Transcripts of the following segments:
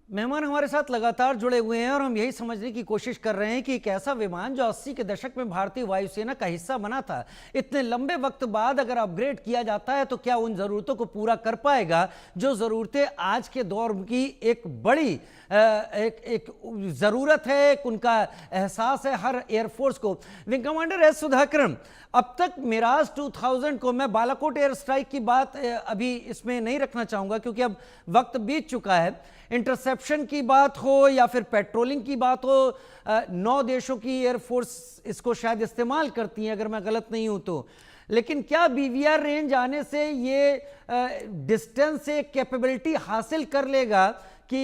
मेहमान हमारे साथ लगातार जुड़े हुए हैं और हम यही समझने की कोशिश कर रहे हैं कि एक ऐसा विमान जो 80 के दशक में भारतीय वायुसेना का हिस्सा बना था, इतने लंबे वक्त बाद अगर अपग्रेड किया जाता है तो क्या उन जरूरतों को पूरा कर पाएगा जो जरूरतें आज के दौर की एक बड़ी एक जरूरत है, एक उनका एहसास है हर एयरफोर्स को। विंग कमांडर एस सुधाकरन, अब तक मिराज 2000 को, मैं बालाकोट एयर स्ट्राइक की बात अभी इसमें नहीं रखना चाहूंगा क्योंकि अब वक्त बीत चुका है, इंटरसेप्शन की बात हो या फिर पेट्रोलिंग की बात हो, 9 देशों की एयरफोर्स इसको शायद इस्तेमाल करती हैं अगर मैं गलत नहीं हूं तो। लेकिन क्या बीवीआर रेंज आने से ये डिस्टेंस से कैपेबिलिटी हासिल कर लेगा कि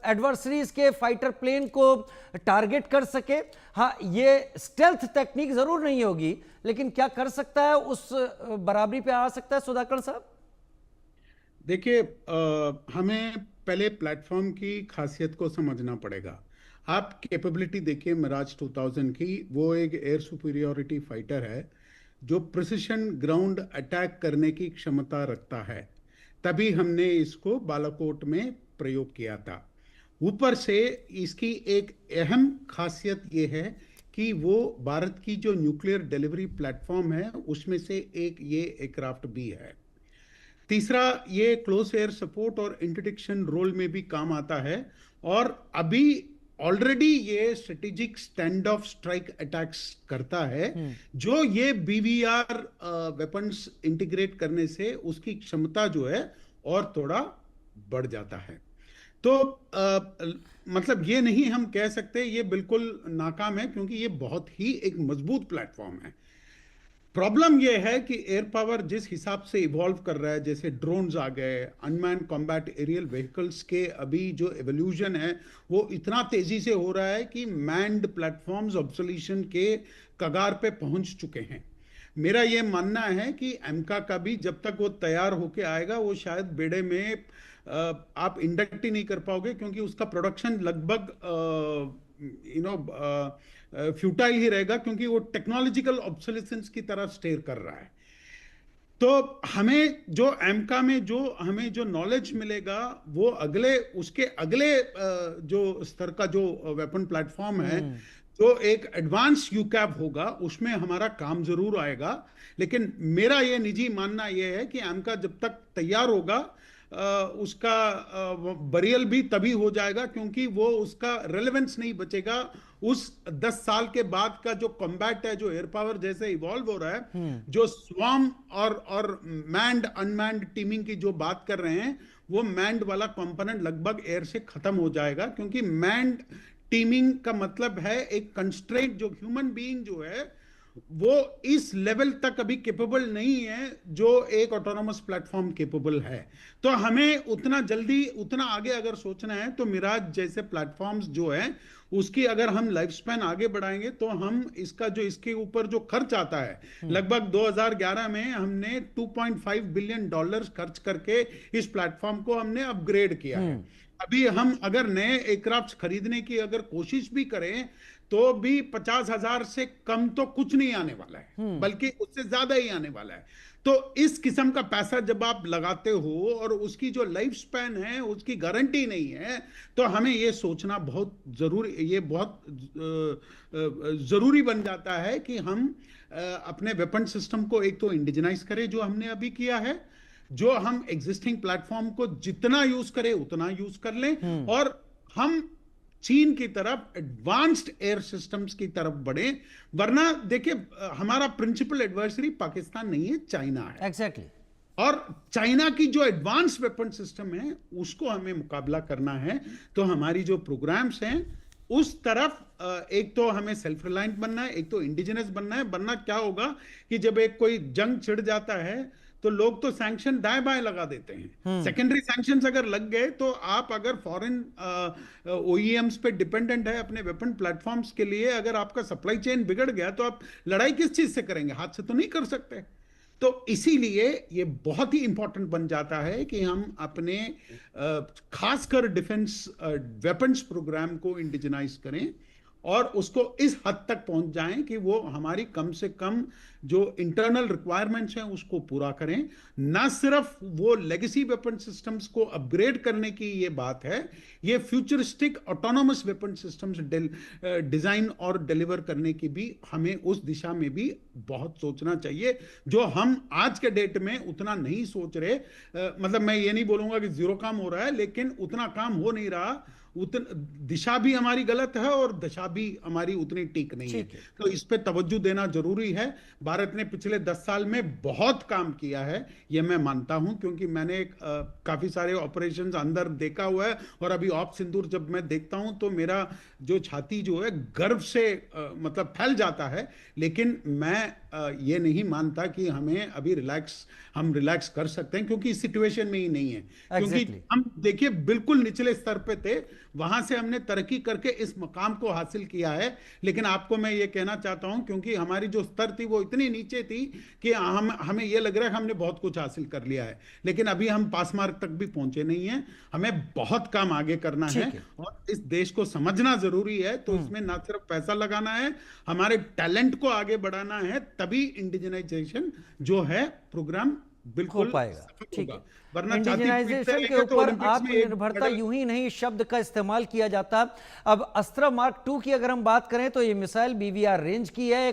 एडवर्सरीज के फाइटर प्लेन को टारगेट कर सके? हाँ, ये स्टेल्थ टेक्निक जरूर नहीं होगी, लेकिन क्या कर सकता है, उस बराबरी पे आ सकता है सुधाकर साहब? देखिए, हमें पहले प्लेटफॉर्म की खासियत को समझना पड़ेगा। आप कैपेबिलिटी देखिए मिराज 2000 की, वो एक एयर सुपीरियोरिटी फाइटर है जो प्रिसिशन ग्राउंड अटैक करने की क्षमता रखता है। तभी हमने इसको बालाकोट में प्रयोग किया था। ऊपर से इसकी एक अहम खासियत ये है कि वो भारत की जो न्यूक्लियर डिलीवरी प्लेटफॉर्म है उसमें से एक ये एयरक्राफ्ट भी है। तीसरा, ये क्लोज एयर सपोर्ट और इंटरडिक्शन रोल में भी काम आता है। और अभी ऑलरेडी ये strategic stand of strike attacks करता है, जो ये बीवीआर वेपन्स इंटीग्रेट करने से उसकी क्षमता जो है और थोड़ा बढ़ जाता है। तो मतलब ये नहीं हम कह सकते ये बिल्कुल नाकाम है, क्योंकि ये बहुत ही एक मजबूत प्लेटफॉर्म है। प्रॉब्लम यह है कि एयर पावर जिस हिसाब से इवॉल्व कर रहा है, जैसे ड्रोन्स आ गए, अनमैन कॉम्बैट एरियल व्हीकल्स के अभी जो एवोल्यूशन है वो इतना तेजी से हो रहा है कि मैन्ड प्लेटफॉर्म्स ऑब्सोल्यूशन के कगार पे पहुंच चुके हैं। मेरा ये मानना है कि एमका का भी जब तक वो तैयार होके आएगा वो शायद बेड़े में आप इंडक्ट ही नहीं कर पाओगे, क्योंकि उसका प्रोडक्शन लगभग फ्यूटाइल ही रहेगा, क्योंकि वो टेक्नोलॉजिकल ऑब्सोलेसेंस की तरफ स्टेयर कर रहा है। तो हमें जो एमका में जो हमें जो नॉलेज मिलेगा वो अगले उसके अगले जो स्तर का जो वेपन प्लेटफॉर्म है, जो एक एडवांस यूकैव होगा, उसमें हमारा काम जरूर आएगा। लेकिन मेरा ये निजी मानना यह है कि एमका जब तक तैयार होगा उसका बरियल भी तभी हो जाएगा, क्योंकि वो उसका रेलेवेंस नहीं बचेगा। उस 10 साल के बाद का जो कॉम्बैट है, जो एयर पावर जैसे इवॉल्व हो रहा है, जो स्वार्म और मैन्ड अनमैन्ड टीमिंग की जो बात कर रहे हैं, वो मैन्ड वाला कंपोनेंट लगभग एयर से खत्म हो जाएगा। क्योंकि मैन्ड टीमिंग का मतलब है एक कंस्ट्रेंट, जो ह्यूमन बीइंग जो है वो इस लेवल तक अभी कैपेबल नहीं है जो एक ऑटोनोमस प्लेटफॉर्म कैपेबल है। तो हमें उतना जल्दी उतना आगे अगर सोचना है तो मिराज जैसे प्लेटफॉर्म्स जो है उसकी अगर हम लाइफ स्पैन आगे बढ़ाएंगे तो हम इसका जो इसके ऊपर जो खर्च आता है, लगभग 2011 में हमने $2.5 बिलियन खर्च करके इस प्लेटफॉर्म को हमने अपग्रेड किया है। अभी हम अगर नए एयरक्राफ्ट खरीदने की अगर कोशिश भी करें तो भी 50,000 से कम तो कुछ नहीं आने वाला है, बल्कि उससे ज्यादा ही आने वाला है। तो इस किस्म का पैसा जब आप लगाते हो और उसकी जो लाइफ स्पैन है उसकी गारंटी नहीं है, तो हमें ये सोचना बहुत जरूरी, ये बहुत जरूरी बन जाता है कि हम अपने वेपन सिस्टम को एक तो इंडिजिनाइज करें, जो हमने अभी किया है, जो हम एग्जिस्टिंग प्लेटफॉर्म को जितना यूज करें उतना यूज कर लें, और हम चीन की तरफ एडवांस्ड एयर सिस्टम्स की तरफ बढ़े। वरना देखिए, हमारा प्रिंसिपल एडवर्सरी पाकिस्तान नहीं है, चाइना है। एग्जैक्टली। और चाइना की जो एडवांस वेपन सिस्टम है उसको हमें मुकाबला करना है। तो हमारी जो प्रोग्राम्स हैं उस तरफ एक तो हमें सेल्फ रिलायंट बनना है, एक तो इंडिजिनस बनना है। बनना क्या होगा कि जब एक कोई जंग छिड़ जाता है तो लोग तो सैंक्शन दाएं बाएं लगा देते हैं। सेकेंडरी सैंक्शंस अगर लग गए तो आप अगर फॉरेन ओईएम्स पे डिपेंडेंट है अपने वेपन प्लेटफॉर्म्स के लिए, अगर आपका सप्लाई चेन बिगड़ गया तो आप लड़ाई किस चीज से करेंगे? हाथ से तो नहीं कर सकते। तो इसीलिए ये बहुत ही इंपॉर्टेंट बन जाता है कि हम अपने खासकर डिफेंस वेपन्स प्रोग्राम को इंडिजिनाइज करें और उसको इस हद तक पहुंच जाएं कि वो हमारी कम से कम जो इंटरनल रिक्वायरमेंट्स हैं उसको पूरा करें। ना सिर्फ वो लेगेसी वेपन सिस्टम्स को अपग्रेड करने की ये बात है, ये futuristic autonomous weapon systems design और डिलीवर करने की भी हमें उस दिशा में भी बहुत सोचना चाहिए, जो हम आज के डेट में उतना नहीं सोच रहे। मतलब मैं ये नहीं बोलूंगा कि जीरो काम हो रहा है, लेकिन उतना काम हो नहीं रहा। दिशा भी हमारी गलत है और दशा भी हमारी उतनी ठीक नहीं है। ठीक है। तो इस पे तवज्जो देना जरूरी है। भारत ने पिछले 10 साल में बहुत काम किया है, ये मैं मानता हूं, क्योंकि मैंने काफी सारे ऑपरेशंस अंदर देखा हुआ है। और अभी ऑप सिंदूर जब मैं देखता हूं तो मेरा जो छाती जो है गर्व से मतलब फैल जाता है। लेकिन मैं ये नहीं मानता कि हमें अभी हम रिलैक्स कर सकते हैं, क्योंकि इस सिचुएशन में ही नहीं है। क्योंकि एग्जैक्टली। हम देखिए बिल्कुल निचले स्तर पे थे, वहां से हमने तरक्की करके इस मकाम को हासिल किया है। लेकिन आपको मैं ये कहना चाहता हूं, क्योंकि हमारी जो स्तर थी वो इतनी नीचे थी कि हमें ये लग रहा है कि हमने बहुत कुछ हासिल कर लिया है, लेकिन अभी हम पास मार्क तक भी पहुंचे नहीं हैं। हमें बहुत काम आगे करना है ठीक है। और इस देश को समझना जरूरी है। तो इसमें ना सिर्फ पैसा लगाना है, हमारे टैलेंट को आगे बढ़ाना है, तभी इंडिजिनाइजेशन जो है प्रोग्राम हो बिल्कुल पाएगा। सफल ठीक होगा। है। वरना छाती पीटते इंडिजिनाइजेशन के रहेंगे तो ऊपर ओलंपिक्स में एक आत्मनिर्भरता मेडल। यूं ही नहीं इस शब्द का इस्तेमाल किया जाता। अब अस्त्र मार्क 2 की अगर हम बात करें तो ये मिसाइल बीवीआर रेंज की है,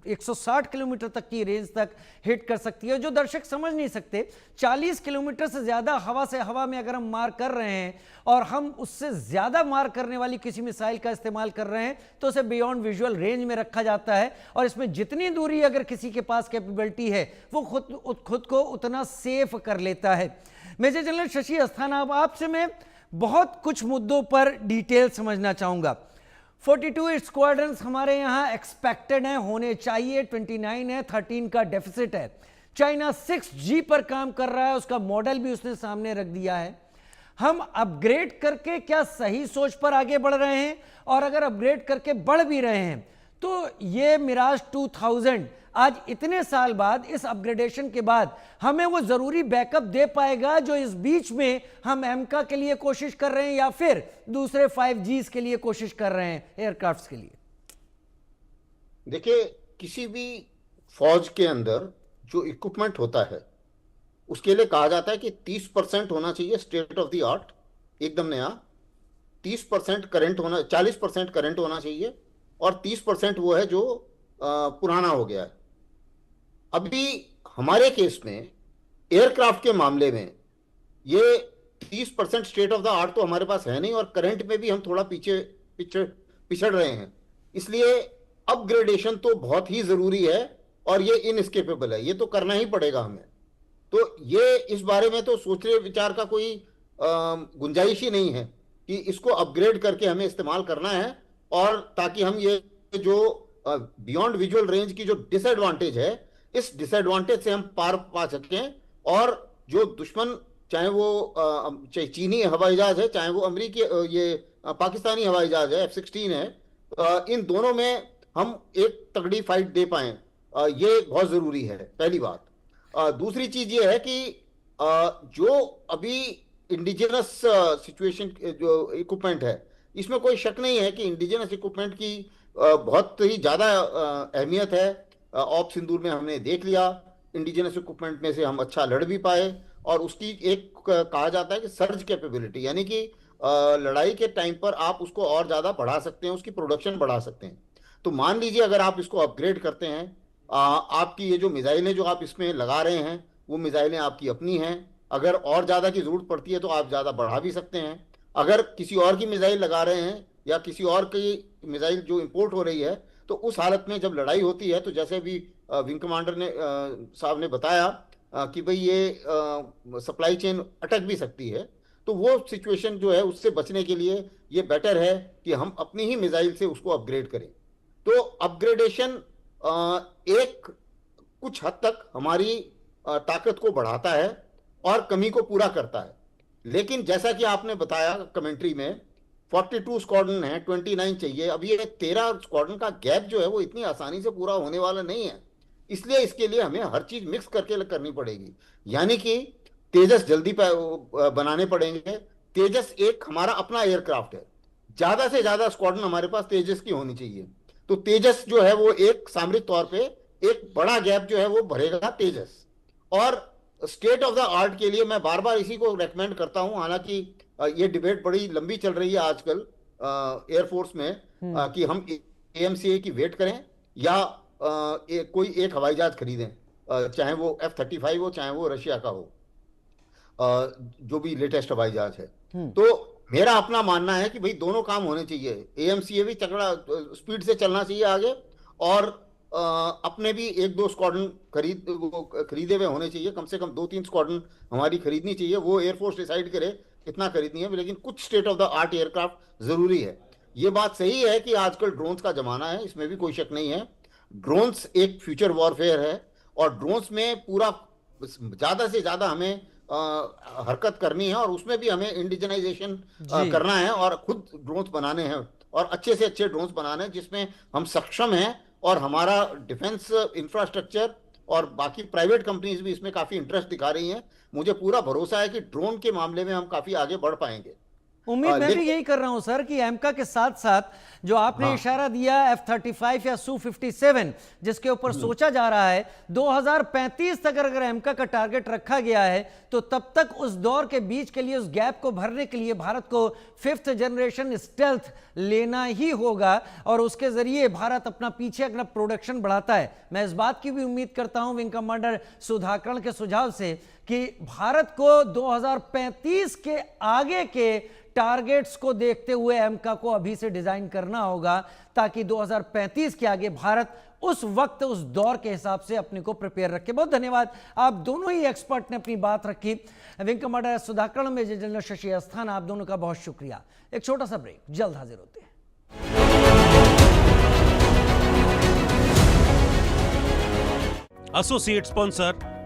160 किलोमीटर तक की रेंज तक हिट कर सकती है। जो दर्शक समझ नहीं सकते, 40 किलोमीटर से ज्यादा हवा से हवा में अगर हम मार कर रहे हैं और हम उससे ज्यादा मार करने वाली किसी मिसाइल का इस्तेमाल कर रहे हैं तो उसे बियॉन्ड विजुअल रेंज में रखा जाता है। और इसमें जितनी दूरी अगर किसी के पास कैपेबिलिटी है वो खुद को उतना सेफ कर लेता है। मेजर जनरल शशि अस्थाना, अब आपसे मैं बहुत कुछ मुद्दों पर डिटेल समझना चाहूंगा। 42 स्क्वाड्रंस हमारे यहां एक्सपेक्टेड हैं, होने चाहिए, 29 है, 13 का डेफिसिट है। चाइना 6G पर काम कर रहा है, उसका मॉडल भी उसने सामने रख दिया है। हम अपग्रेड करके क्या सही सोच पर आगे बढ़ रहे हैं? और अगर अपग्रेड करके बढ़ भी रहे हैं तो ये मिराज 2000 आज इतने साल बाद, इस अपग्रेडेशन के बाद, हमें वो जरूरी बैकअप दे पाएगा जो इस बीच में हम एमका के लिए कोशिश कर रहे हैं या फिर दूसरे 5Gs के लिए कोशिश कर रहे हैं, एयरक्राफ्ट्स के लिए? देखिए, किसी भी फौज के अंदर जो इक्विपमेंट होता है उसके लिए कहा जाता है कि 30% होना चाहिए स्टेट ऑफ द आर्ट, एकदम नया। 30% करंट होना 40% करंट होना चाहिए और 30% वो है जो पुराना हो गया है। अभी हमारे केस में एयरक्राफ्ट के मामले में ये 30% स्टेट ऑफ द आर्ट तो हमारे पास है नहीं, और करंट में भी हम थोड़ा पिछड़ रहे हैं। इसलिए अपग्रेडेशन तो बहुत ही जरूरी है और ये इनएस्केपेबल है, ये तो करना ही पड़ेगा हमें। तो ये इस बारे में तो सोचने विचार का कोई गुंजाइश ही नहीं है कि इसको अपग्रेड करके हमें इस्तेमाल करना है, और ताकि हम ये जो बियॉन्ड विजुअल रेंज की जो डिसएडवांटेज है, इस डिसएडवांटेज से हम पार पा सकें। और जो दुश्मन, चाहे वो चीनी हवाई जहाज है, चाहे वो अमेरिकी पाकिस्तानी हवाई जहाज है, F-16 है, इन दोनों में हम एक तगड़ी फाइट दे पाएं, ये बहुत जरूरी है, पहली बात। दूसरी चीज ये है कि जो अभी इंडिजिनस सिचुएशन जो इक्विपमेंट है, इसमें कोई शक नहीं है कि इंडिजिनस इक्विपमेंट की बहुत ही ज्यादा अहमियत है। ऑप सिंदूर में हमने देख लिया, इंडिजिनस इक्विपमेंट में से हम अच्छा लड़ भी पाए, और उसकी एक कहा जाता है कि सर्ज कैपेबिलिटी, यानी कि लड़ाई के टाइम पर आप उसको और ज्यादा बढ़ा सकते हैं, उसकी प्रोडक्शन बढ़ा सकते हैं। तो मान लीजिए अगर आप इसको अपग्रेड करते हैं, आपकी ये जो मिसाइलें जो आप इसमें लगा रहे हैं वो मिसाइलें आपकी अपनी हैं, अगर और ज़्यादा की ज़रूरत पड़ती है तो आप ज़्यादा बढ़ा भी सकते हैं। अगर किसी और की मिसाइल लगा रहे हैं या किसी और की मिसाइल जो इंपोर्ट हो रही है, तो उस हालत में जब लड़ाई होती है, तो जैसे भी विंग कमांडर ने साहब ने बताया कि भाई ये सप्लाई चेन अटक भी सकती है, तो वो सिचुएशन जो है उससे बचने के लिए ये बेटर है कि हम अपनी ही मिसाइल से उसको अपग्रेड करें। तो अपग्रेडेशन एक कुछ हद तक हमारी ताकत को बढ़ाता है और कमी को पूरा करता है। लेकिन जैसा कि आपने बताया कमेंट्री में, 42 स्क्वाड्रन है, 29 चाहिए। अब ये 13 स्क्वाड्रन का गैप जो है वो इतनी आसानी से पूरा होने वाला नहीं है, इसलिए इसके लिए हमें हर चीज मिक्स करके करनी पड़ेगी। यानी कि तेजस जल्दी बनाने पड़ेंगे। तेजस एक हमारा अपना एयरक्राफ्ट है, ज्यादा से ज्यादा स्क्वाड्रन हमारे पास तेजस की होनी चाहिए। तो तेजस जो है वो एक सामरिक तौर पे एक बड़ा गैप जो है वो भरेगा तेजस। और स्टेट ऑफ द आर्ट के लिए मैं बार बार इसी को रेकमेंड करता हूं, हालांकि ये डिबेट बड़ी लंबी चल रही है आजकल एयरफोर्स में, कि हम AMCA की वेट करें या कोई एक हवाई जहाज खरीदें, चाहे वो F-35 हो चाहे वो रशिया का हो, जो भी लेटेस्ट हवाई जहाज है। तो मेरा अपना मानना है कि भाई दोनों काम होने चाहिए। AMCA भी तगड़ा स्पीड से चलना चाहिए आगे, और अपने भी 1-2 स्क्वाड्रन खरीदे हुए होने चाहिए, कम से कम 2-3 स्क्वाड्रन हमारी खरीदनी चाहिए। वो एयरफोर्स डिसाइड करे कितना खरीदनी है, लेकिन कुछ state of the art aircraft जरूरी है। ये बात सही है कि आजकल ड्रोन्स का जमाना है, इसमें भी कोई शक नहीं है। ड्रोन्स एक फ्यूचर वॉरफेयर है, और ड्रोन्स में पूरा ज्यादा से ज्यादा हमें हरकत करनी है, और उसमें भी हमें इंडिजनाइजेशन करना है, और खुद ड्रोन्स बनाने हैं, और अच्छे से अच्छे ड्रोन्स बनाने हैं जिसमें हम सक्षम हैं, और हमारा डिफेंस इंफ्रास्ट्रक्चर और बाकी प्राइवेट कंपनीज भी इसमें काफी इंटरेस्ट दिखा रही हैं। मुझे पूरा भरोसा है कि ड्रोन के मामले में हम काफी आगे बढ़ पाएंगे। उम्मीद मैं भी यही कर रहा हूं सर कि एमका के साथ साथ जो आपने इशारा दिया F-35 या Su-57 जिसके ऊपर सोचा जा रहा है 2035 तक अगर एमका का टारगेट रखा गया है, तो तब तक उस दौर के बीच के लिए, उस गैप को भरने के लिए भारत को 5th जनरेशन स्टेल्थ लेना ही होगा, और उसके जरिए भारत अपना पीछे अपना प्रोडक्शन बढ़ाता है। मैं इस बात की भी उम्मीद करता हूं विंग कमांडर सुधाकरण के सुझाव से कि भारत को 2035 के आगे के टारगेट्स को देखते हुए एमका को अभी से डिजाइन करना होगा, ताकि 2035 के आगे भारत उस वक्त, उस दौर के हिसाब से अपने को प्रिपेयर रखे। बहुत धन्यवाद, आप दोनों ही एक्सपर्ट ने अपनी बात रखी। Wing commander Sudhakaran, major general Shashi Asthana, आप दोनों का बहुत शुक्रिया। एक छोटा सा ब्रेक, जल्द हाजिर होते हैं। Associate sponsor